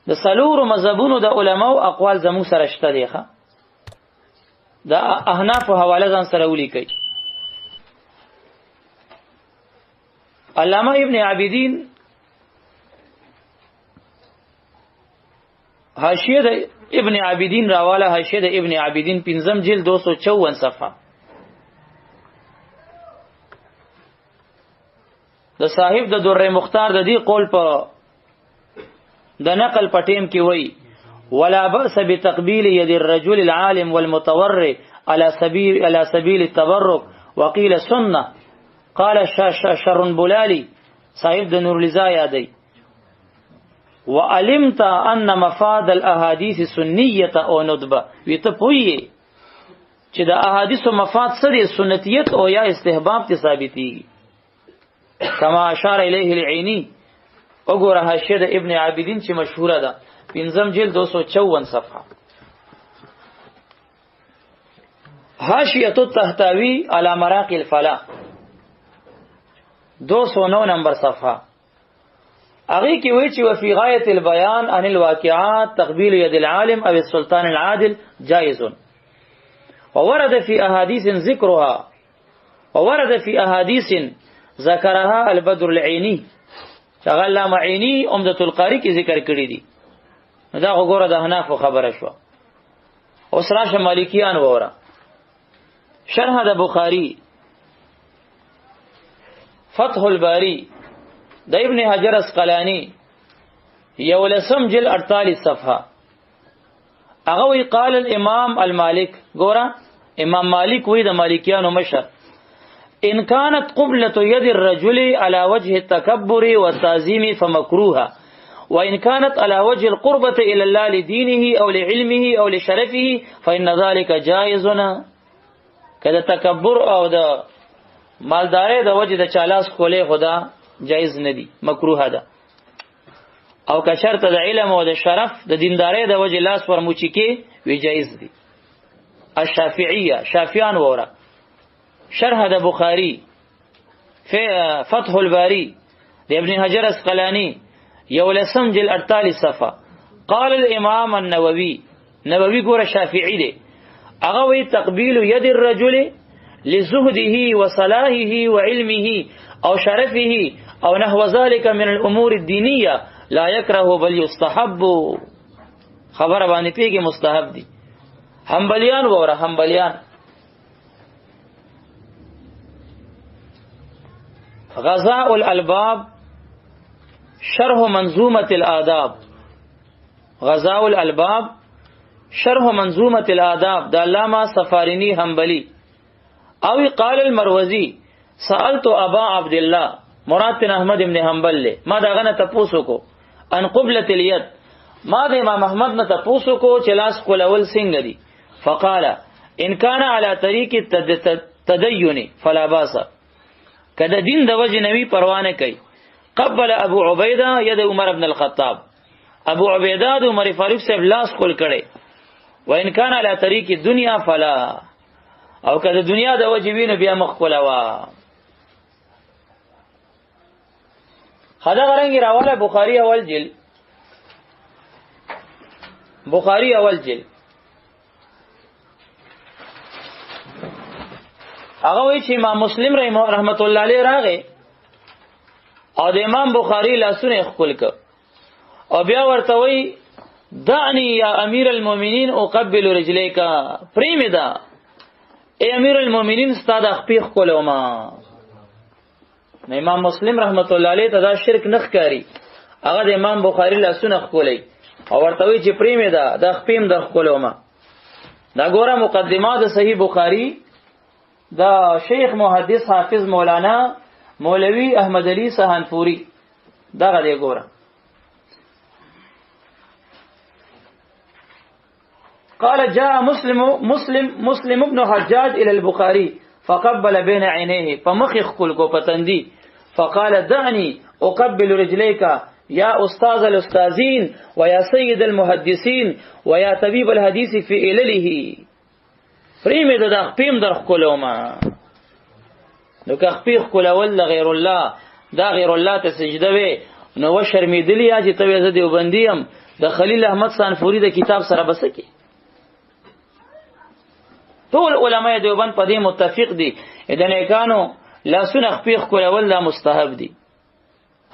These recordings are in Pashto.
د سلور مذهبونو د علماو اقوال زموږ سره شته دي ښه د احناف حواله ځان سره ولیکي. علامه ابن عابدین حاشیه د ابن عابدین راواله حاشیه د ابن عابدین 5 جلد 254 صفحه د صاحب د در مختار د دې قول په د نقل پټیم کې وای ولا باس بتقبيل يد الرجل العالم والمتورع على سبيل التبرك وقيل سنه قال شرنبلالي صاحب د نور لزا یادی وعلمت ان مفاد الاحاديث سنيه او ندبه ویته پوي چې د احادیثو مفاد سره سنتیت او یا استحباب ته ثابتي کما اشار الیه العینی وګوره حاشیه د ابن عابدین چې مشهوره ده 5 جلد 254 صفحه حاشیه التحتوی علی مراقی الفلاح 209 نمبر صفحه اغه کې وی چې وفي غایه البیان عن الواقعات تقبيل يد العالم او السلطان العادل جائز وورد في احاديث ذكرها وورد في احاديث ذکرها البدر العینی شغل علامه عینی عمدۃ القاری کې ذکر کړی دي دا وګوره د حناف خبره شو اوس راشه مالکیان وره شرح د بخاری فتح الباری د ابن حجر اسقلانی یولسم جل 48 صفحه هغه وی قال الامام المالک ګوره امام مالک وی د مالکیانو مشر ان كانت قبلة يد الرجل على وجه التكبر والتعظيم فمكروها وان كانت على وجه القربة الى الله لدينه او لعلمه او لشرفه فان ذلك جائز کله تکبر او د مالداري د وجه د چالاس کوله خدا جائز ندي مکروه ده او که شرط د علم او د شرف د دینداري د وجه لاس ورموچی کې وی جائز دي. الشافعیه شافعیان وره شرح د بخاری فتح الباری د ابن حجر اسقلانی یولسم جل 48 صفحه قال الامام النووي نووي ګوره شافعی دی هغه وی تقبيل يد الرجل لزهده وصلاحه وعلمه او شرفه او نحو ذلك من الامور الدينيه لا يكره بل يستحب خبر باندې پیږي مستحب دي. حنبلیان وره حنبلیان غزاء الالباب شرح منظومه الآداب غزاء الالباب شرح منظومه الآداب د علامه سفارینی حنبلی او قال المروزی سألت ابا عبد الله مراد بن احمد ابن حنبل له ما داغه نه تاسو کو ان قبلة اليد ما د امام احمد نه تاسو کو چلاس کولول څنګه دي فقال ان كان على طريق التدين فلا باس کده دین د وجه نوی پروانه کوي قبل ابو عبیده ید عمر ابن الخطاب ابو عبیده د عمر فاروق صاحب لاس کول کړي وان كان على طريق الدنيا فلا او کده دنیا د وجه وینه بیا مخ کولوا خدا غرنګي راواله بخاری اول جل هغه وی چې امام مسلم رحمت الله علیه راغې او د امام بخاری لاسونه خپل ک او بیا ورته وی دعني یا امیر المؤمنین اقبل رجلیک پریمدا ای امیر المؤمنین ستاد خپل کولما امام مسلم رحمت الله علیه ته دا شرک نخ کاری هغه د امام بخاری لاسونه خپلې او ورته وی چې پریمدا د خپیم د کولما دا ګوره مقدمات صحیح بخاری دا شیخ محدث حافظ مولانا مولوی احمد علی سہانپوری دا غدی ګوره قال جاء مسلم ابن حجاج الى البخاري فقبل بين عينيه فمخخ كل کو پتندی فقال دعني اقبل رجليك يا استاذ الاستاذين ويا سيد المحدثين ويا طبيب الحديث في علله پریم د خپیم در خلوما نو که خپیخ کولول غیر الله دا غیر الله ته سجده وی نو شرمیدلی چې ته زه دیوبندیم د خلیل احمد سانفوري د کتاب سره بسکی. ټول علماء دیوبند په دې متفق دي د نیکانو لاسونه خپل کولول دا مستحب دي.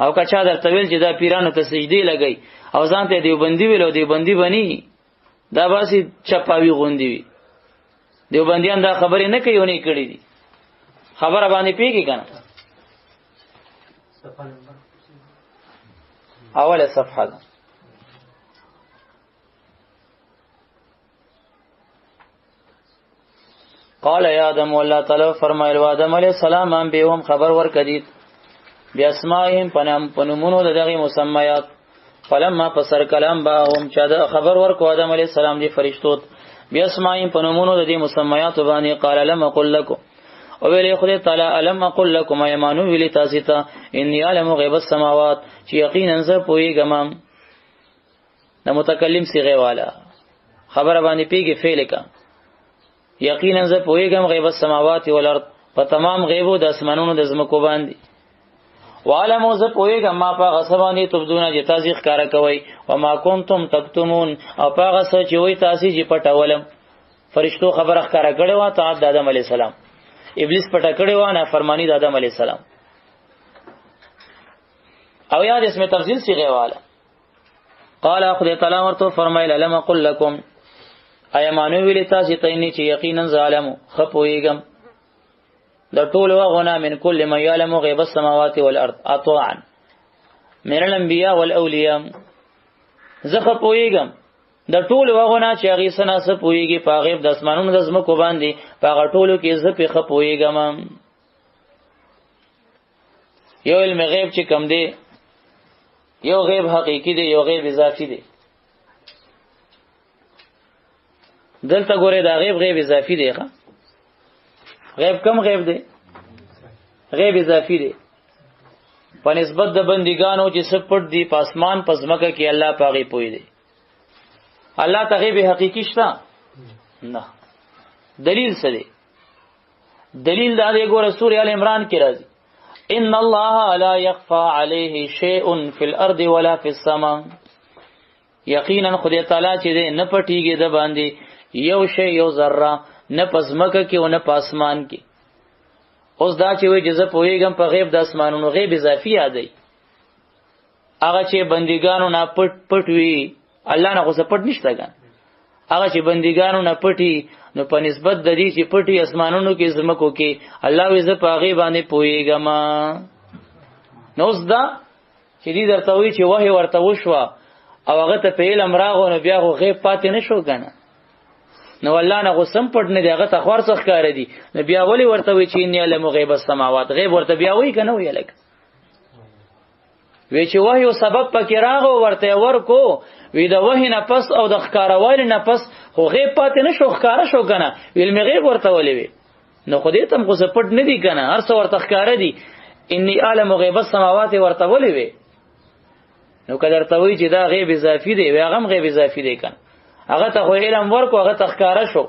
او کچا درته ویل چې دا پیرانو ته سجدي لګي او ځان ته دیوبندي ویلو دیوبندي بني دا باسي چپاوی غوندي وي. دیوبندیان دا خبرې نه کوي ونی کړی دي خبره باندې پیږي کنه. اوله صفحه ده. قال یا آدم والله تعالی فرمایل آدم علیہ السلام هم به هم خبر ورکدید بیا اسماءهم پنمونو دغه مسمیات فلما پسر کلام با هم چا د خبر ورکو آدم علیہ السلام دی فرشتو بیا اسماءهم پنمونو د دې مسمیات باندې قال لم اقل لكم او ویلی خدای تعالی علم اقل لكم ایمانو ویلی تاسو ته انی علم غیب السماوات چې یقینا زه پویګم. د متکلم صيغه والا خبر باندې پیږي فعل کا یقینا زه پویګم غیب السماوات والارض په تمام غیبو د اسمانونو د زمکو باندې وعلم زه پویګم ما په غصبانی تبدون چې تاسو ښکارا کوي او ما کنتم تکتمون او په غص چې وای تاسو چې پټولم. فرشتو خبر ښکارا کړي وا ته د آدم علی السلام ابلیس پټ کړي و نه فرمانی د آدم علی السلام. او یاد اسمه تفصیل صيغه والا قال خدای تعالی ورته فرمایل لم اقل لكم ایمانو ویلی تاسو ته نه چې یقینا ظالمو خپویګم د ټول وغنا من كل ما يعلم غيب السماوات والارض اطاعا من الانبياء والاولياء زخه پویګم د ټول وغنا چې هغه سنا سه پویږي په غیب د اسمانونو د زمکو باندې په غټولو کې زه په خپویګم. یو علم غیب چې کم دی یو غیب حقیقی دی یو غیب اضافي دی. دلته ګوره دا غیب اضافي دی. غیب کم غیب دی غیب اضافي دی په نسبت د بندګانو چې سپټ دی پاسمان پزمکه کې الله پاغي پوي دی. الله ته غیب حقیقی شته نه. دلیل څه دی؟ دلیل دا دی ګوره سورۃ ال عمران کې راځي ان الله لا يخفى عليه شيء في الارض ولا في السماء یقینا خدای تعالی چې نه پټیږي د باندې یو شی یو ذره نه پزمکه کې او نه پاسمان کې. اوس دا چې وي جزه پویګم په غیب د اسمانونو غیب اضافي یادای هغه چې بندګانو نه پټ وي الله نه غوسه پټ نشته ګان هغه چې بندګانو نه پټي نو په نسبت د دې چې پټي اسمانونو کې زمکو کې الله وي زه په غیب باندې پویګم. نو اوس دا چې دې درته وي چې وحي ورته وشو او هغه ته په علم راغو نو بیا غیب پاتې نشو ګان نو الله نه غسم پټ نه دیغه تخور څخ کار دي نو بیا ولی ورته وی چې نه علم غیب السماوات غیب ورته بیا وی کنه وی لک وی چې وحی او سبب پکې راغو ورته ورکو وی دا وحی نه پس او د ښکاروال نه پس خو غیب پاتې نشو ښکارا شو کنه علم غیب ورته ولې وی نو خو دې تم غسه پټ نه دی کنه هر څو ورته ښکار دي انی علم غیب السماوات ورته ولې وی نو کله ورته وی چې دا غیب اضافي دی وی هغه غیب اضافي دی کنه هغه ته خو علم ورکو هغه تخکاره شو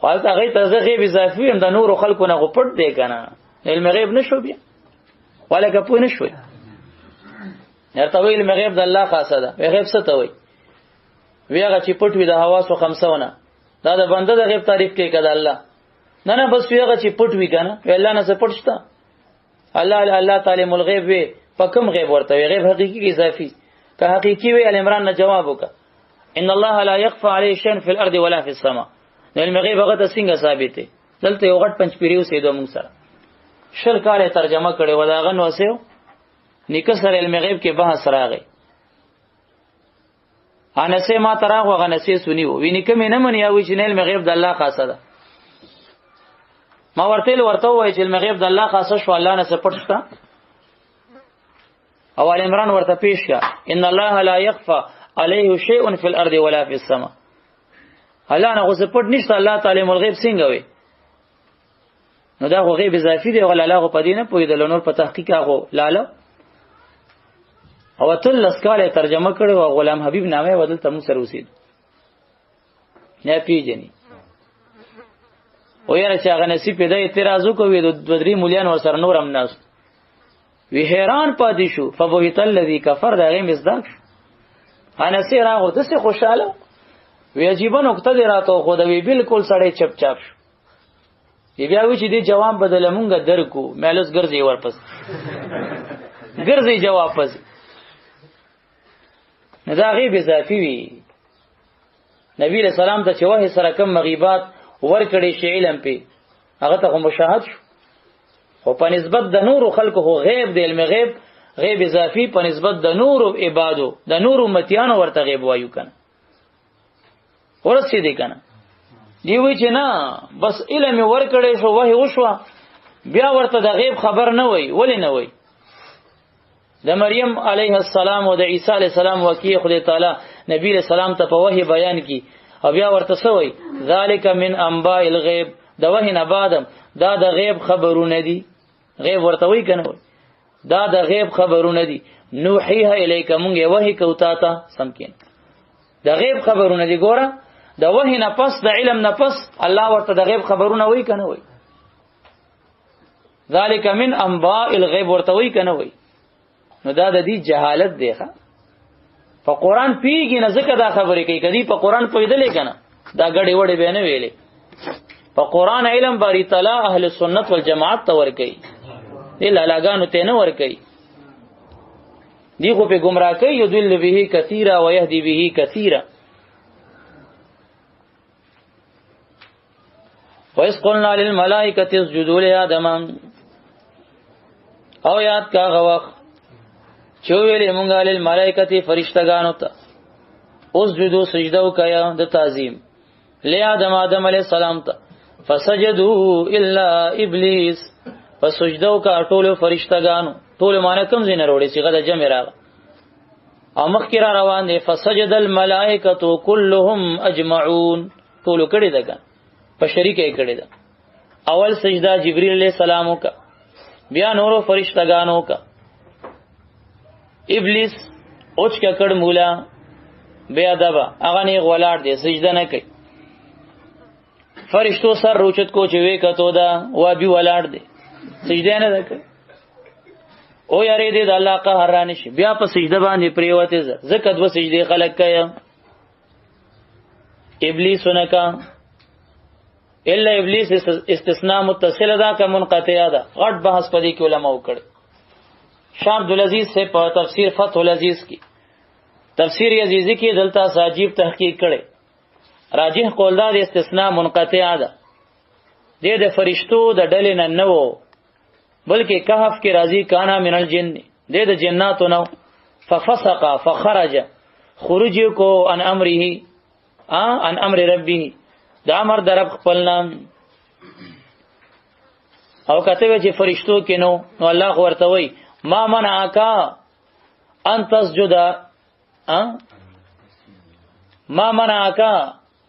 خالص هغه ته غیب اضافي هم د نور خلکو نه غپټ دی کنه علم غیب نشو بیا ولا کپو نشو ارته علم غیب د الله خاصه ده غیب څه ته وي وی هغه چې پټ وي د حواس او خمسونه دا د بنده د غیب تعریف کوي کده الله نه بس وی هغه چې پټ وي کنه الله نه څه پټ شته الله تعالی مل غیب وي په کوم غیب ورته غیب حقيقي اضافي که حقيقي وي ال عمران نه جواب وکړه ان الله لا يخفى عليه شيء في الارض ولا في السماء. علم غیب هغه څنګه ثابت دی؟ دلته یو غټ پنځ پیریو سیدو موږ سره شل کاله ترجمه کړي و دا غن وسیو نیکه سره علم غیب کې بحث راغی انسه ما تراغه غنسه سنیو ویني کوم نه منی او چې علم غیب د الله خاصه ده ما ورته وای چې علم غیب د الله خاصه شو الله نه سپټستا اول عمران ورته پیش کا ان الله لا يخفى عليه شيء في الارض ولا في السماء الله نه غوسه پټ نشته الله تعالی مل غیب څنګه وي نو دا غیب اضافي دی غل الله په دینه پویدل نور په تحقیق هغه لاله او تل لسکاله ترجمه کړي او غلام حبیب نامه بدل تم سره وسید نه پیژني او یاره چې هغه نصیب پیدا اعتراض وکوي د بدري مولیان ور سره نورم ناس وی حیران پاتې شو فبوهت الذی کفر دا غیم ازداک انس راغو دسه خوشاله وی عجیب نقطه دی راته خو دا وی بالکل سړی چپ چاپ شو بیا وی چې دی جواب بدل مونږه درکو مالوس ګرځي ورپس ګرځي جواب پس نه دا غیب اضافي وی نبی رسول سلام ته چې وحی سره کم مغیبات ور کړي شی علم په هغه ته مشاهد شو خو په نسبت د نور خلکو هو غیب دی علم غیب اضافي په نسبت د نور عبادو د نور امتیانو ورته غیب وایو کنه ورسې دی کنه دی وی چې نه بس علم ور کړي شو وحی وشو بیا ورته د غیب خبر نه وای ولی نه وای د مریم علیه السلام او د عیسی علیه السلام وکیه خدای تعالی نبی رسول سلام ته په وحی بیان کی او بیا ورته سوی ذالک من انباء الغیب د وحی نه بعدم دا د غیب خبرونه دي غیب ورته وای کنه دا د غیب خبرونه دي نوحیها الیک مونږه وحی کوتا تا سمکین د غیب خبرونه دي ګوره د وحی نه پس د علم نه پس الله ورته د غیب خبرونه وای کنه وای ذالک من انباء الغیب ورته وای کنه وای نو دا د دې جهالت دی ښا په قران پیږي نه ځکه دا خبرې کوي کدی په قران پویدلې کنه دا غړې وړې به نه ویلې په قران علم باری تعالی اهل سنت والجماعت ته ور کوي دې لالاګانو ته نه ور کوي دی خو په گمراه کوي یذل به کثیرا ويهدي به کثیرا وَإِذْ قُلْنَا لِلْمَلَائِكَةِ اسْجُدُوا لِآدَمَ او یاد کا غوخ چویلی مونگا للملائکتی فرشتگانو تا اسجدو سجدو کیا د تعظیم لی آدم علیہ السلام تا فسجدو الا ابلیس فسجدو کا ټولو فرشتگانو ټولو معنی کم زین روڑی صیغه د جمع راغ او مخکې را روان دی فسجد الملائکتو کلهم اجمعون ټولو کړي دګا په شریکه کړي دا اول سجده جبرئیل علیہ السلام کا بیا نورو فرشتگانو کا ابلیس اوچ کا کړ مولا بیا دبا هغه نه غولاړ دی سجده نه کوي فرشتو سر روچت کو چې وې کتو دا وا بي ولاړ دی سجده نه کوي او یاري دې د الله قهر رانه شي بیا په سجده باندې پریوته زکه دو سجده خلق کړي ابلیس ونکا الا ابلیس استثناء متصل دا کا منقطع دا غټ بحث پدې کې علماء وکړي شاه عبدالعزیز سے په تفسیر فتح العزیز کی تفسیر عزیزی کی دلتا ساجیب تحقیق کړي راجح قول دا استثناء منقطع ده د فرشتو د ډلې نه نو بلکې کهف کې راضی کانا من الجن د جناتو نو ففسق فخرج خروج کو ان امره ان امر ربه دا امر در رب خپلنا او کته چې فرشتو کې نو الله ورته وای ما منعك ان تسجد ما منعك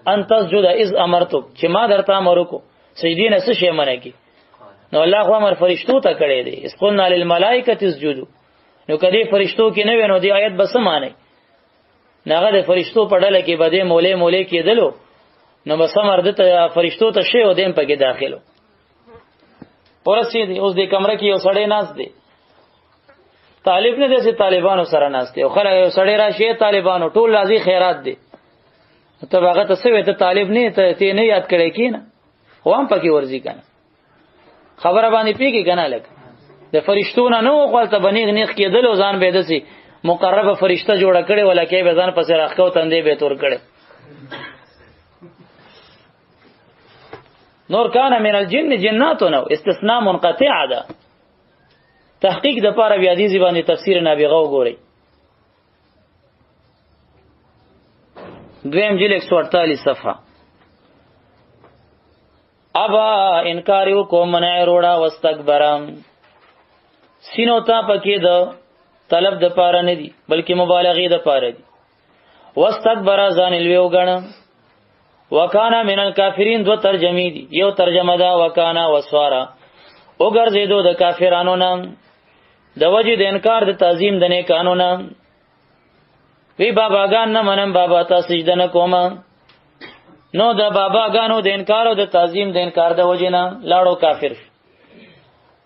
ان تسجد اذ امرتك چې ما درته امر وکړو سجدي نه څه شي منع کی نو الله خو امر فرشتو ته کړی دی اسقلنا للملائکه اسجدوا نو کدی فرشتو کې نه وینو دی آیت بس معنی ناغه د فرشتو په ډله کې بده مولې کېدلو نو بس امر د فرشتو ته شی او دیم پکې داخلو پرستی دی اوس د کمره کې یو سړی ناز دی طالب نه دي طالبانو سره ناشته او خلک یو سړی راشي طالبانو ټول راضي خیرات دي ته هغه ته سوي ته طالب نه ته نه یاد کړی کینه خو هم پکې ورزي کنه خبره باندې پیږي کنه لک د فرشتو نه نو خپل ته بنیغ نیخ کېدل او ځان به دسي مقربه فرشته جوړه کړي ولکه به ځان پسې راخو تندې به تور کړي نور کان من الجن جناتو نو استثناء منقطع ده تحقیق د پاره بیا دي باندې تفسیر نابغه وګورئ دویم جلد 148 صفحه ابا انکار کو منع روڑا واستكبرم سینو تا پکې د طلب د پاره نه دي بلکې مبالغه د پاره دي واستكبر ځان الویو غن وکانا من الکافرین دو ترجمه دي یو ترجمه دا وکانا وسوارا وګرځیدو د کافرانو نام د وجه د انکار د تعظیم د نه قانون وی باباګان نه منم بابا ته سجده نه کوم نو د باباګانو د انکار او د تعظیم د انکار د وجه نه لاړو کافر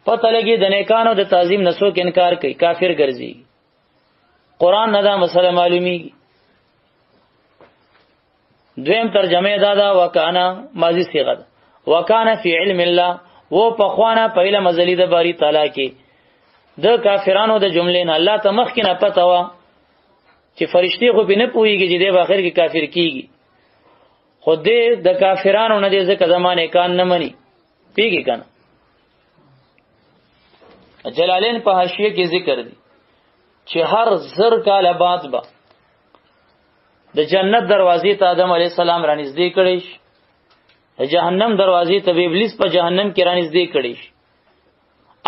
پته لګي د نیکانو د تعظیم نسو کې انکار کوي کافر ګرځي قران نه دا مسله معلومی دویم ترجمه دا وکانا ماضی صيغه ده وکانا فی علم الله و پخوانا په علم ازلی د باری تعالی کې د کافرانو د جملې نه الله ته مخکې نه پته وا چې فرشتي خو به نه پويږي چې د اخر کې کافر کیږي خود د کافرانو نه دې ځکه زمانه کان نه مني پیږي کنه جلالین په حاشیه کې ذکر دي چې هر زر کاله بعد با د جنت دروازې ته آدم علی السلام رانږدې کړي شي د جهنم دروازې ته ابلیس په جهنم کې رانږدې کړي شي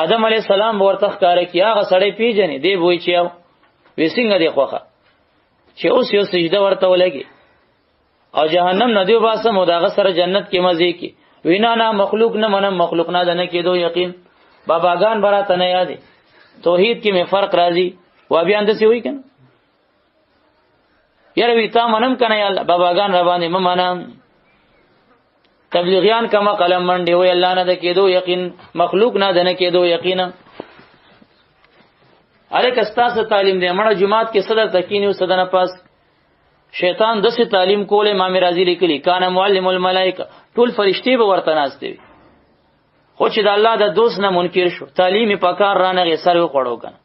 آدم علی السلام ورته ښکارا کی هغه سړی پیژنې دی وای چې او وسنګ دی خوخه چې اوس یو سجده ورته ولګي او جهنم نه دی باسه مداغه سره جنت کې مزه کې وینا نه مخلوق نه منم مخلوق نه نه کېدو یقین باباګان براته نه یادې توحید کې می فرق راځي و بیا اند سی وای کنه یاره وی تا منم کنه یا باباګان را باندې منم تبلیغیان کما قلم منډي وای الله نه د کېدو یقین مخلوق نه نه کېدو یقینا اره کستاسه تعلیم دې مړه جمعات کې صدر تکینیو صدنه پاس شیطان دسه تعلیم کوله امام رازی لیکلی کان معلم الملائکه ټول فرشتي به ورته ناشته وي خو چې د الله د دوست نه منکر شو تعلیم پکار رانه غي سر وخړو کنه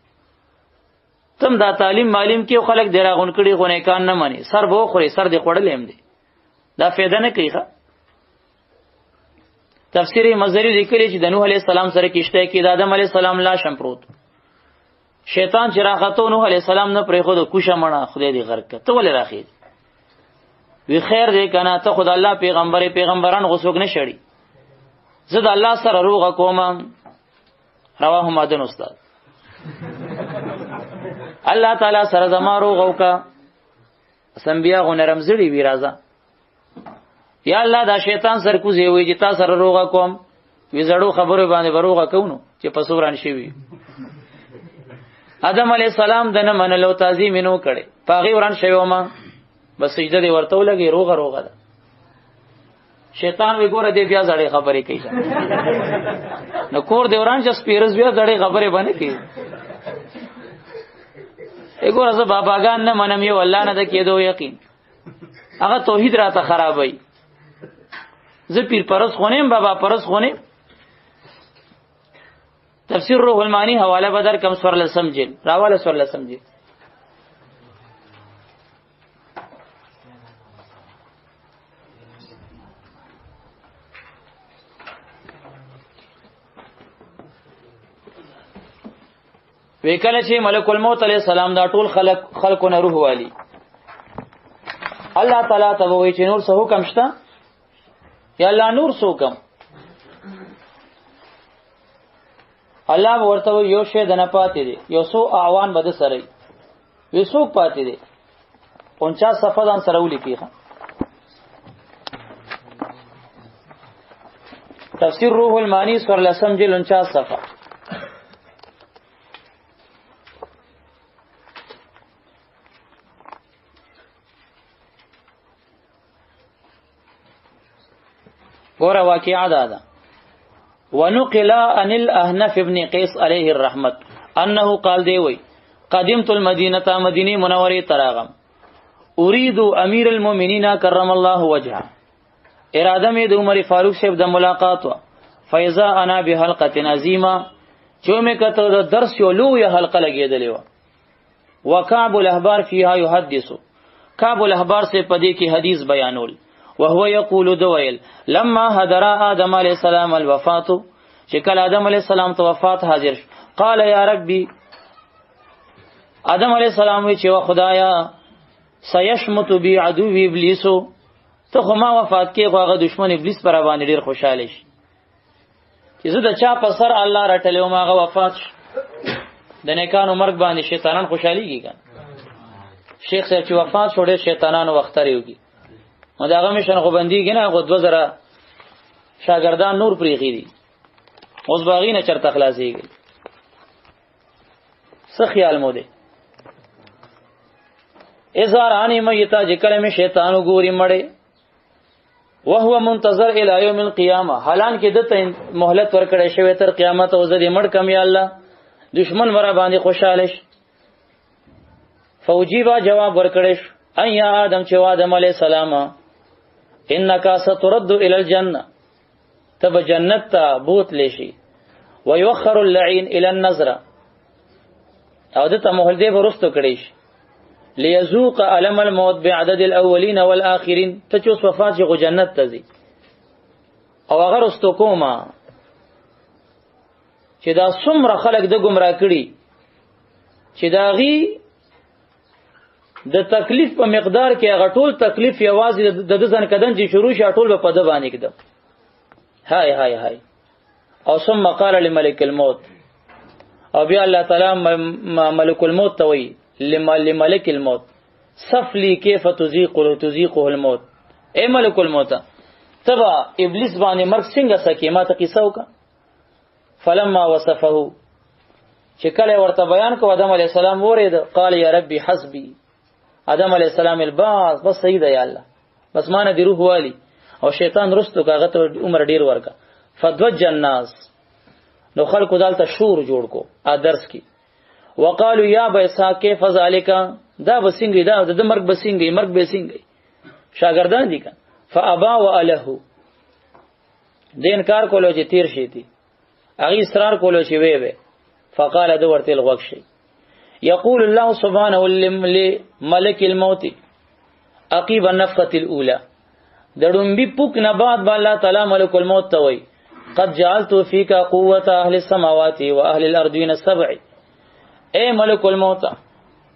تم دا تعلیم معلم کې خلک دراغون کړي غو نه کان نه مني سر بو خوري سر دې خړل هم دي دا فایده نه کوي ښا تفسیر مزری لیکلی چې د نوح علی السلام سره کیشته کې د آدم علی السلام لا شم پروت شیطان چې راغتو نوح علی السلام نه پرې خو د کوشه مړه خدای دې غرق ته ولې راخید وی خیر دې کنه ته خدای الله پیغمبران غوسوک نه شړي زه د الله سره روغه کوم رواه مدن استاد الله تعالی سره زما روغه وکا سنبیا غو نرم زړی وی راځه یا الله دا شیطان سرکوزي وي چې تا سره روغه کوم وی زړو خبره باندې وروغه کوونو چې پسوران شي وي آدم علی السلام دنه منلو تعظیم نو کړي پاغي وران شوی ما بس سجده دی ورته ولګي روغه ده شیطان وی ګوره دې بیا زړې خبرې کوي نو کور دی وران چې سپیرز بیا زړې خبرې باندې کوي وګوره زه باباګان نه منم یو الله نه د کېدو یقین هغه توحید راته خرابوي زه پیر پرس خونیم بابا پرس خونیم تفسیر روح المانی حواله بدر کم سور لسم جل راواله سور لسم جل وکله چې ملک الموت علیہ السلام دا ټول خلقونه روح والی الله تعالی ته وایي چې نور څه حکم شته یا الله نور څه حکم الله ورته یو شی د نه پاتې دی یو سو اعوان بد سره وي سو پاتې دی 50 صفحه ځان سره ولیکي تفسیر روح المانی سور لسم جل 49 صفحه ګوره واقعا ده ونقل عن الاحنف ابن قيس عليه الرحمت انه قال دی وی قدمت المدینه مدینه منوره تراغم اريد امیر المؤمنین کرم الله وجهه اراده می د عمر فاروق صاحب د ملاقات وا فیضا انا بحلقه عظیمه چې مې کته د درس یو لوی حلقه لګیدلې و وکعب الاحبار فيها يحدث کعب الاحبار سے پدې کې حدیث بیانول وهو يقول دویل لما حضر آدم علیہ السلام الوفات چې کله آدم علیہ السلام ته وفات حاضر قال یا ربي آدم علیہ السلام وی چې خدایا سيشمت بي عدو ابلیس ته خو ما وفات کې هغه دشمن ابلیس پر باندې ډیر خوشاله شي چې زه د چا په سر الله راټلې ما هغه وفات د نیکانو مرګ باندې شیطانان خوشاليږي ګان شیخ صاحب چې وفات شوړې شیطانانو وخت لريږي نو داغه مشن خو بنديږي نه غو 2000 شاګردان نور پریخي دي اوس باغی نه چرته خلاصيږي څه خیال مو دي ازار اني ميتا ذکر میں شیطان وګوري مړې وهو منتظر الى يوم القيامه حالان کې دته مهلت ورکړې شوی تر قیامت او زدي مړ کم یا الله دشمن ورا باندې خوشاله شي فوجيبا جواب ورکړې اي آدم چې آدم عليه السلام انک سترد الى الجنه، تب جنت ته بوت لشي، ويوخر اللعين الى النظر، او دته مهلده ورستو کړي شي، ليذوق الم الموت بعدد الاولين والاخرين، ته چوس وفات شي جنت ته ځي. او هغه رستو کومه چې دا څومره خلک د گمراه کړي چې دا غي د تکلیف په مقدار کې هغه ټول تکلیف یوازې د ځن کدن چې شروع شي ټول په ده باندې کده. هاي هاي هاي. او ثم قال لملك الموت، او بیا الله تعالی ملک الموت ته وی لملک الموت صفلی کیف تذیقه الموت، اے ملک الموت تبا ابلیس باندې مرګ څنګه سکی، ما ته قصه وکړه. فلما وصفه، چې کله ورته بیان کو آدم علیہ السلام ورید، قال یا ربی حسبی، آدم علیہ السلام الباس بس صحیح دی الله، بس مان دی روح والی. او شیطان رستو کاغه ته عمر ډیر ورکا. فدوج الناس، نو خلق دالته شور جوړ کو ادرس کی، وقالو یا بیسا کیف ذالک، دا بسنګي دا د مرګ بسنګي، مرګ بسنګي شاګردان دي کا. فابا واله، د انکار کولو چې تیر شي دي، اغي اصرار کولو چې وی. فقال دو ورته الغوک شي. يقول الله سبحانه لملك الموت عقيب النفخه الاولى، دړم بي پوک نه بعد با الله تعالی ملک الموت ته وي، قد جعلت فيك قوه اهل السماوات واهل الارضين السبع، اے ملک الموت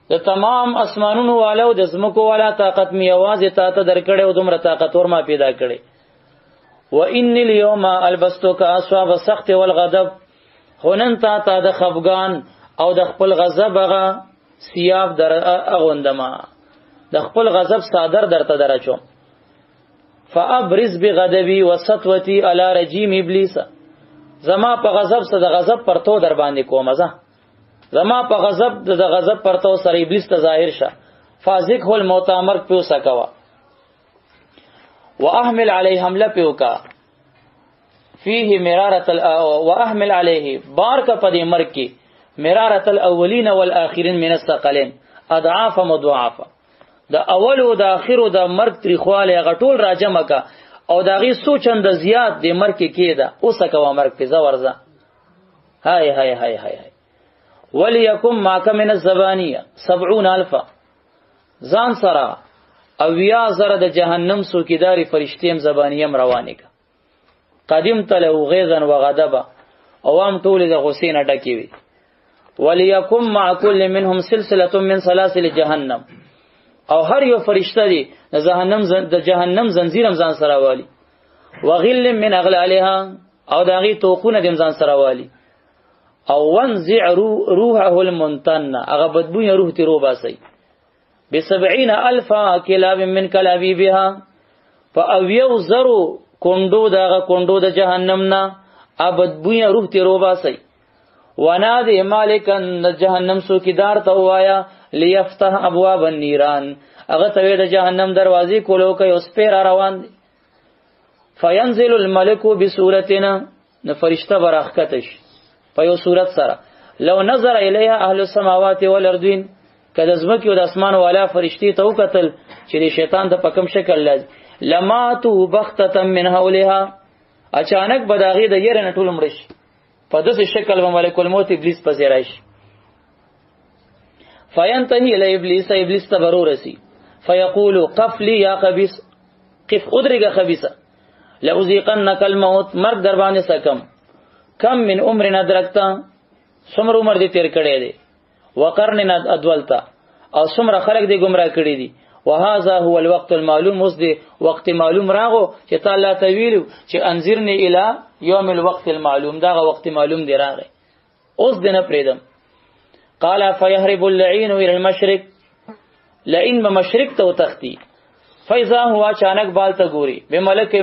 د تمام اسمانونو والو د زمکو والا طاقت می आवाज ته ته درکړې او دومره طاقت ور ما پیدا کړې. وان اليوم البستك اصحاب السخط والغضب، هنن تا د خفغان او د خپل غضب هغه سیاف در اغوندما، د خپل غضب صادر درته درچوم. فابرز بغضبي وسطوتي على رجيم ابلیس، زما په غضب سره د غضب پرتو در باندې کوم، زما په غضب د غضب پرتو سره ابلیس ته ظاهر شه. فازق هو المؤتمر پیو سکوا، واحمل عليه حمله پیوکا، فيه مراره واحمل عليه بارک پدې مرګ کې مراره الاولین والآخرین من الثقلین اضعاف مضاعفه، د اول او د اخر او د مرګ تریخواله غټول راجمه کا، او دا غي سوچند زیات د مرګ کې کېده اوسه کوا مرګ په زورزه. هاي هاي هاي هاي هاي. وليكن معك من الزبانيه 70000، ځان سره او یا زره د جهنم سوکیداری فرشتیم زبانیم روانه کا. قدیم تلو غیظا وغضبا، عوام ټول د غسین ډکی وی. وليكن مع كل منهم سلسله من سلاسل جهنم، او هر یو فرشتہ دی د جهنم زنجیرم ځان سره والی. وغل من اغلالها، او داغي توقونه دم ځان سره والی. او وانزع روحه المنتن، هغه بدبوی روح تی رو باسی. ب70000 کلاب من کلابیبها، فاویو زرو کندو داغه کندو د جهنم نا ابدبوی روح تی رو باسی. ونادي مالکن جهنم سوکیدار ته وایا لیفتح ابواب النیران، هغه ته د جهنم دروازې کولو کوي اوس پیر روان دي. فینزل الملک بصورتنا، نو فرشتہ برخکتش په یو صورت سره. لو نظر الیها اهل السماوات والارضین، کله زمکه او د اسمان والا فرشتي ته وکتل چې د شیطان د پکم شکل لازم، لماتو بختتا من حولها، اچانک بداغي د یره نټول مړش په دغه شکل و ملک الموت ابلیس پسې راشي. فینتهی الی ابلیس، ابلیس ته برورسی، فیقول قف لی یا خبیث، قف ادرک خبیث، لأذیقنک الموت، مرگ در باندې سکم. کم من عمر ادرکتا، څومره عمر دې تیر کړی دی، وقرن ادولتا، او څومره خلق دې گمراه کړی دي. وهذا هو الوقت المعلوم، اوس دې وخت معلوم راغو چې تعالی تویلو چې انذرنی الی یوم الوقت المعلوم، دا وخت معلوم دی راغی، اوس دې نه پریدم. قال فيهرب اللعين الى المشرق، لئن بمشرق تو تختی، فاذا هو اچانک بالته ګوري بملک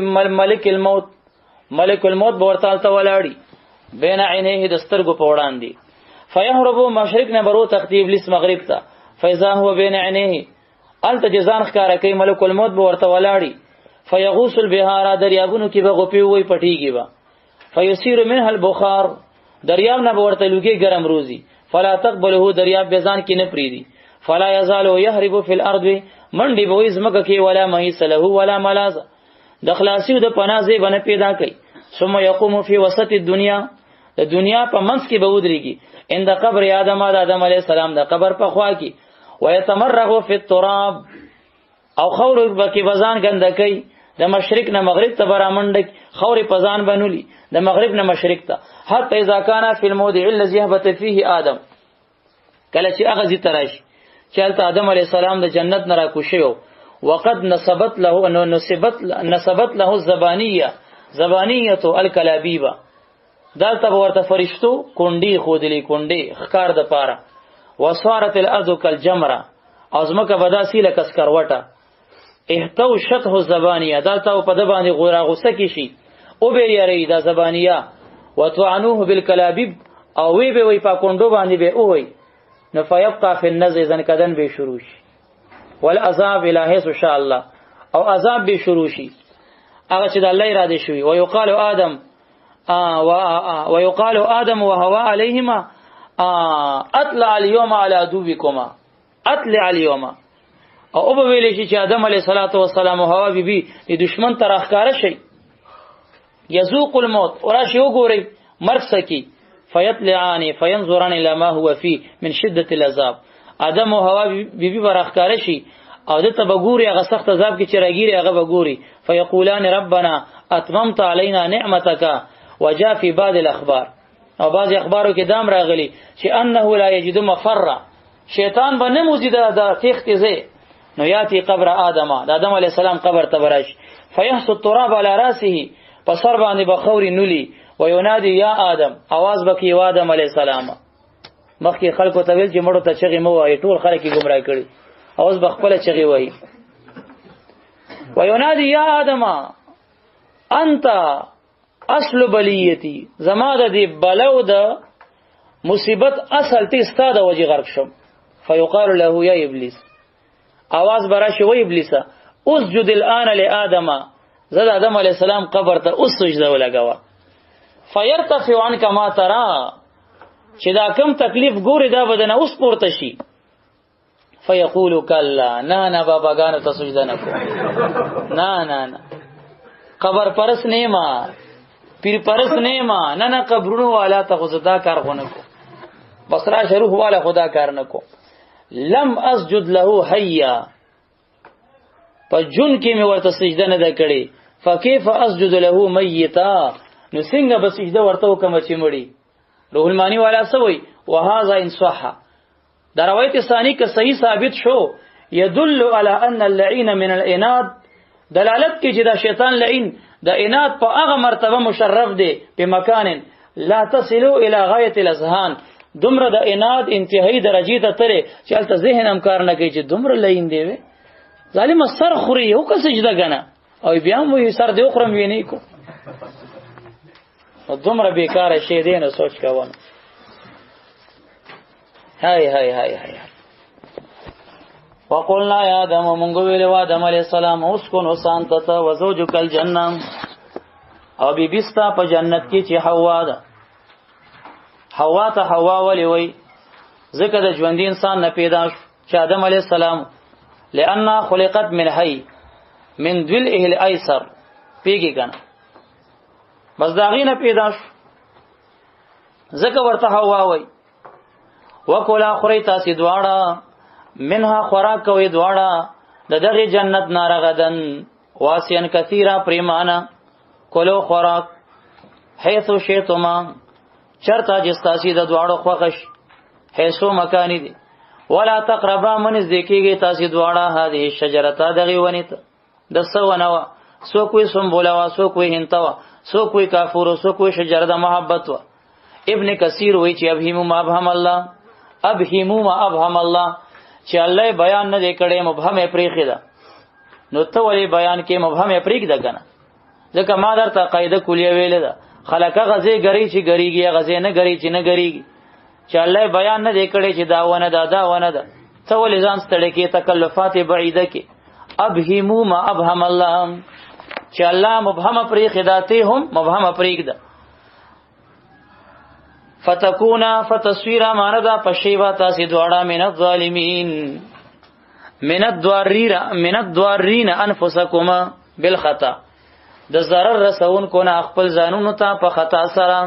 ملک الموت، ملک الموت بورتال ته ولاړی، بین عینه دسترګو په وړاندې. فيهرب مشرق نه برو تختی ابلیس مغرب ته، فاذا هو بین عینه، الته جزان ښکارا کوي ملک الموت بورته ولاړی. فيغوص البحار، دریابونو کې به غپی وای پټیږي با. فيسير منها البخار، دریاب نه ورته لوګي ګرم روزي. فلا تقبله، دریاب بزان کې نه پریدي. فلا يزال يهرب في الارض، منډي به زمکه کې، ولا مهيس له ولا ملاذ، د خلاصي او د پناه ځای باندې پیدا کړي. ثم يقوم في وسط الدنيا، د دنیا په منځ کې به ودرېږي. عند قبر آدم، د آدم علیه السلام د قبر په خوا کې. ويتمرغ في التراب، او خور بکې بزان ګندکې د مشرق نه مغرب ته برامنډ خورې پزان بنولي د مغرب نه مشرق ته. حتى اذا كان في الموضع الذي هبط فيه آدم، کله چې هغه ځای تراشي چې هلته آدم علیه السلام د جنت نه راکوشي وقد نسبت له الزبانیه الکلابیبه، دلته ورته فرشتو کونډي خودلی کونډي خکار د پاره. وصارت الارض كالجمره، ازمکه بداسي لکه سکروټه. احتوشته الزبانیه، دلته په د باندې غورا غوسه کی شي او به یری د زبانیه. وتعنوه بالکلابیب، او وی به وی په کونډو باندې به او وی نو فیبقى فی النزع، ځن کدن به شروع شي. والعذاب الهی ان شاء الله، او عذاب به شروع شي هغه چې د الله اراده شوی. ويقال آدم وهو عليهما اطلع اليوم على عدوكما، اطلع اليوم. او به ویل شي چې آدم علیه السلام او حوا بیبي د دشمن تر اخکار شي. یذوق الموت، وراشي وګوري مرګ سکی. فیطلعان فینظران الى ما هو فيه من شده العذاب، آدم او حوا بیبي بر اخکار شي او دته بګوري هغه سخت عذاب کې چې راګيري هغه بګوري. فیقولان ربنا اتممت علينا نعمتك. وجاء في بعض الاخبار، او بعض اخبارو کې دام راغلي چې انه لا یجد مفر، شیطان باندې موجود د تخت زه نو یاتی قبر آدم، د آدم علی السلام قبر ته برش. فیحس التراب على راسه، پسر باندې بخوري نولي. وينادي یا آدم، आवाज بکی آدم علی السلام. مخکې خلکو ته ویل چې مړو ته چغې مو وایي، ټول خلک یې گمراه کړي. اوس بخپله چغې وایي. وينادي یا آدم انت اصل بلیتی، زما د دې بلو د مصیبت اصل ته استاد وجه غرق شم. فیقال له یا ابلیس، आवाज براشي و ابلیسا اسجد الان لآدم، زد آدم علیہ السلام قبر ته اوس سجده ولګوا. فيرتفع عنك ما ترى، چې دا کم تکلیف ګوري دا بدنه اوس پورته شي. فیقول کلا، نه بابا ګانو ته سجده نه کوم، نه قبر پرس نه ما، پیر پرس نه ما، نه قبرونو والا ته خدا کار غونه کو، بس را شروع والا خدا کار نه کو. لم اسجد له حیا، په جون کې مې ورته سجده نه ده کړې. فكيف اسجد له میتا، نو څنګه به سجده ورته وکم چې مړی. روح المانی والا سوی وهذا ان صح، دا روایت ثانی که صحیح ثابت شو يدل على ان اللعين من الاناد، دلالت کې چې دا شیطان لعین د اناد په هغه مرتبه مشرف دی په مکان لا تصلوا الى غايه الاذهان، دومره د اناد انتهایی درجه ته ترې چې الته ذهن هم کار نه کوي چې دومره لعین دی. وي ظالم سر خوري یو که سجده کنه او بیا مو سر دی خورم ویني کو، دومره بیکاره شی دی نه سوچ کوون. هاي وقلنا يا آدم، مونږ ویل و آدم علیہ السلام اسكن وسانت وزوجك الجنه، او بی بستا په جنت کې چې حوا ده. حوا ته حوا ولې وای؟ ځکه د ژوند انسان نه پیدا شو چې آدم علیہ السلام، لأنها خلقت من حي من ضلعه الايسر، پیږي کنه بس داغې نه پیدا شو، ځکه ورته حوا وای. وکلا خوري تاسې دواړه، منها خوراک کوي دواړه د دغه جنت نارغدن، واسین کثیره پریمانا، کولو خوراک حیث شیتما، چرتا جستاسی د دواړو خوښش، حیثو مکانی دی. ولا تقربا منز دیکیږي تاسې دواړه هذه شجرتا دغه ونی ته، د سونوا سو کوئی سنبولا سو کوئی هنتوا سو کوئی کافور سو کوئی شجره د محبت وا. ابن کثیر وی چې ابهیمو ما ابهم الله، ابهیمو ما ابهم الله، چې الله بیان نه دی کړي مبهم پریخي ده، نو ته ولی بیان کې مبهم پریک ده کنه. ځکه ما درته قاعده کلیه ویل ده، خلقه غزه غری چې غریږي غزه نه غری چې نه غریږي، چې الله بیان نه دی کړي چې دا ونه ده دا ونه ده، ته ولی ځان ستړي کې تکلفات بعیده کې. ابهیمو ما ابهم الله، چې الله مبهم پریخي ده ته هم مبهم پریک ده. فتکونا فتصویرا مانا دا پشیبا تاسی دوارا من الظالمین، من الدوارین انفسکما بالخطا، د ضرر رسون کو نه خپل ځانونو ته په خطا سره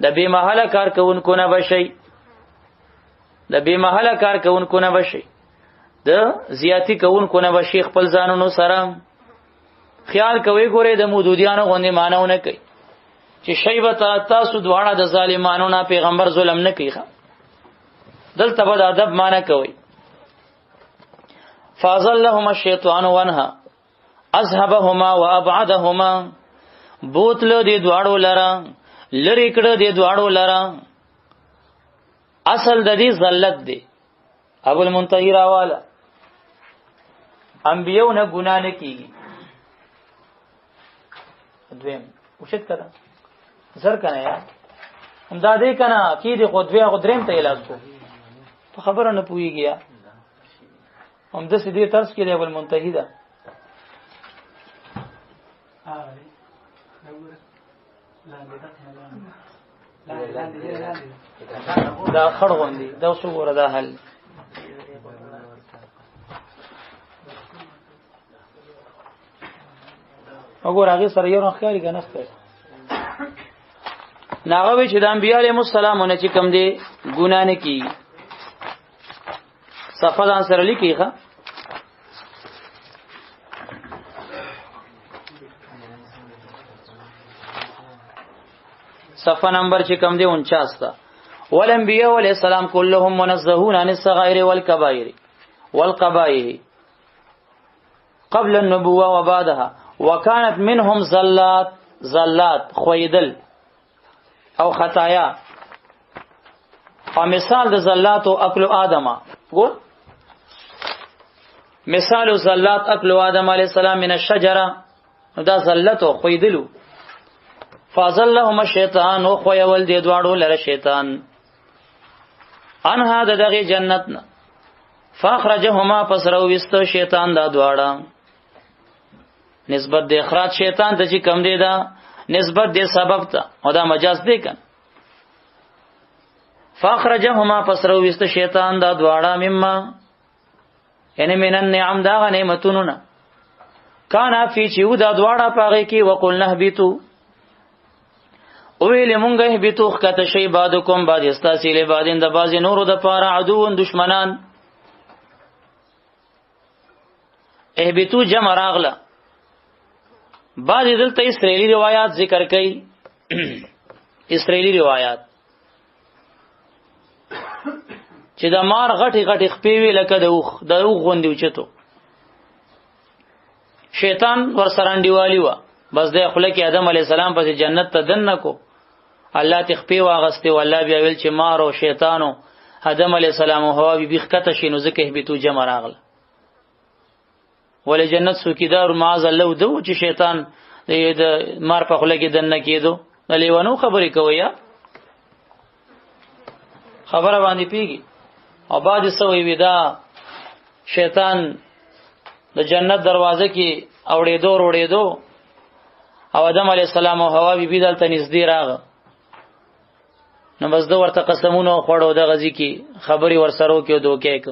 د بی محله کار کوونکو نه بشي د بی محله کار کوونکو نه بشي د زیاتی کوونکو نه بشي خپل ځانونو سره خیال کوي ګوره د مودودیانو غوندې مانو نه کوي چې شیبه تاسو دواړه د ظالمانو نه پیغمبر ظلم نه کوي دلته به د ادب معنا کوي فازلهما الشیطان وانها اذهبهما وابعدهما بوتل دې دواړو لرا لری کړه دې دواړو لرا اصل د دې ذلت دی ابو المنتهی راواله انبیو نه ګناه نه کیږي دویم وشت کړه زر کنه یا هم دا دې کنه کی دې خدوی غدریم ته علاج کو په خبره نه پويږي یا هم د سې دې ترس کې دی ابو المنتهی دا دا خړ غوندي دا څو ګوره دا حل وګوره هغه سره یو نخاري کنه ناغوي چې د انبیاء علیهم السلامونه چې کم دي ګنا نه کی صفدان سره لیکيخه صفحه نمبر چې کم دی 49 تا والانبیاء علیہ السلام كلهم منزهون عن الصغائر والكبائر والقبائح قبل النبوة وبعدها وكانت منهم زلات خویدل او خطایا او مثال د زلات او اکل آدم ګور مثال زلات اکل آدم علیہ السلام من الشجره دا زلت او خویدلو فازلهما الشیطان او خویول دی دواړو لره شیطان انها دغه جنتنا فاخرجهما پسرو وستو شیطان دا دواړه نسبت د اخراج شیطان ته چې کم دی دا نسبت د سبب ته او دا مجاز دی کن فاخرجهما پسرو وستو شیطان دا دواړه مما یعنی من النعم دا نعمتونو نه کانا فی چیو دا دواړه پاغه کې وقلنا هبتو اویل مونږه هبتو خکته شی بعدکم بعد استاسیل بعدین د باز نورو د پاره عدوون دشمنان اهبتو جمع راغله بعد دلته اسرائیلی روایت ذکر کړي اسرائیلی روایت چې د مار غټي غټي خپېوي لکه د اوخ غوندي وچتو شیطان ور سرانډیوالی و بس د خپل کې آدم علی السلام په جنت ته دن کو الله تخپی واغسته والله بیا ویل چې مار او شیطانو آدم علی السلام او حوا بي خکته شینو زکه هبتو جمع راغله ولې جنت سوکیدار معاذ الله دو چې شیطان د مار په خله کې دنه کېدو لیوانو خبرې کوي یا خبره باندې پیږي او بعد سوې ودا شیطان د جنت دروازه کې اوړېدو او آدم علی السلام او حوا بي دلته نږدې راغله نو بس دو ورته قسمونه خوړو د غزي کې خبري ورسرو کې دوکې ک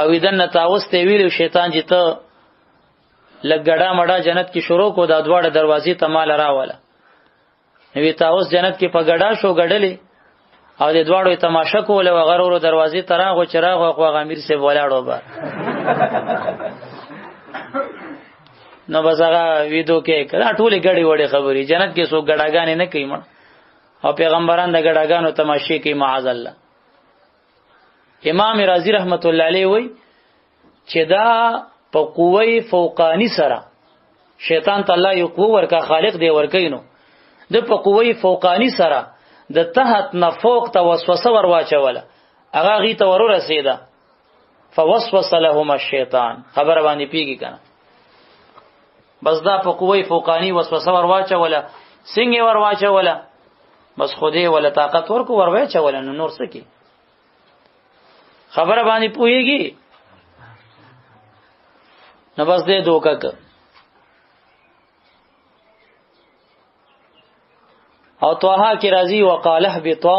او دنه تاوسته ویلو شیطان چې ته لګړه مړه جنت کې شروع کو د دواړه دروازې ته مال راواله نو تاوس جنت کې په ګډا شو ګډلې او د دواړو تماشا کوله و غرورو دروازې تراغو چراغ او غامیر سي ولاړو بار نو بس هغه ویدو کې کړه ټولې غړي وړي خبري جنت کې سو غړاګانې نه کوي مړ او پیغمبران د غړاګانو تماشې کوي معاذ الله امام رازی رحمت الله علیه وی چې دا په قوی فوقانی سره شیطان تعالی یو قوه ورکا خالق دی ورکینو د په قوی فوقانی سره د تحت نه فوق ته وسوسه ورواچوله هغه غي ته ورو رسیدا فوسوس لهما الشیطان خبر باندې پیږي کنه بس دا په قوی فوقانی وسوسه ورواچوله څنګه ورواچوله بس خوده ولا طاقت ورکو ورواچوله نو نور سکی خبره باندې پويږي نو بس دې دوکا ک او توها کی راضی وقاله بطا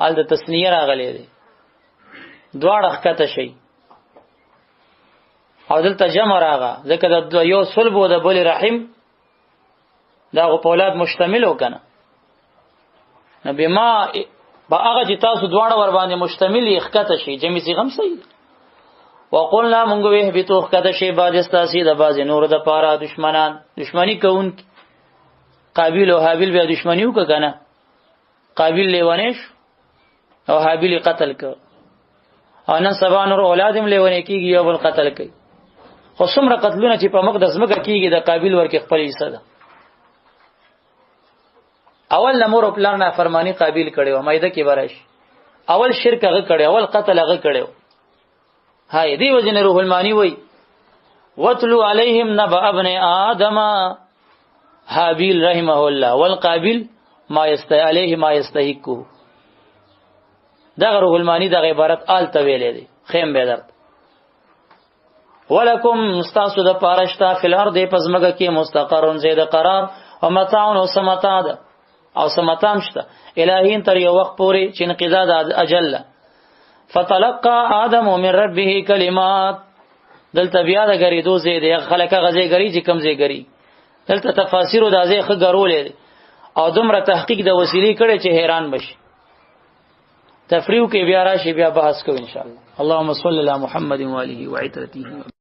ال د تسنیه راغلي دي دواړه خطه شي او دلته جمع راغه ځکه د یو صلب او د بل رحم دا غو په اولاد مشتمل وکنه نو بما با هغه چې تاسو دواړه ور باندې مشتمل یې ښکته شي جمع صيغه هم صحیح وقلنا مونږ وې به تو ښکته شي باز استاسی د باز نور د پاره دشمنی کوون قابیل او حابیل به دشمنی وکنه قابیل لیوانش او حابیل قتل کو او نن سبا نور اولادم لیونه کیږي او بل قتل کوي خو څومره قتلونه چې په مقدس مکه کیږي د قابیل ورکه خپل حصہ ده اول نمور او پلان نه فرمانی قابل کړي مایده کې برش اول شرک هغه کړي اول قتل هغه کړي هاي دی وجن روح المانی وای وتلو علیهم نبأ ابن آدم حابیل رحمه الله والقابل ما علیه ما یستحق دا روح المانی دا عبارت آل تویلې دي خیم به درد ولکم مستاسو د پارشتا فی الارض پزمګه کې مستقرون زید قرار او متاعون او سمتا ده او سمتام شته الہین تر یو وخت پوری چې انقضاء اجل فتلقى آدم من ربه کلمات دلته بیا د غریدو زید خلک غزي غری چې کم زی غری دلته تفاسیر د ازي خ غرولې او دومره تحقیق د وسیلې کړي چې حیران بشي تفریو کې بیا راشي بیا بحث کوو ان شاء الله اللهم صل علی محمد و علیه و عترته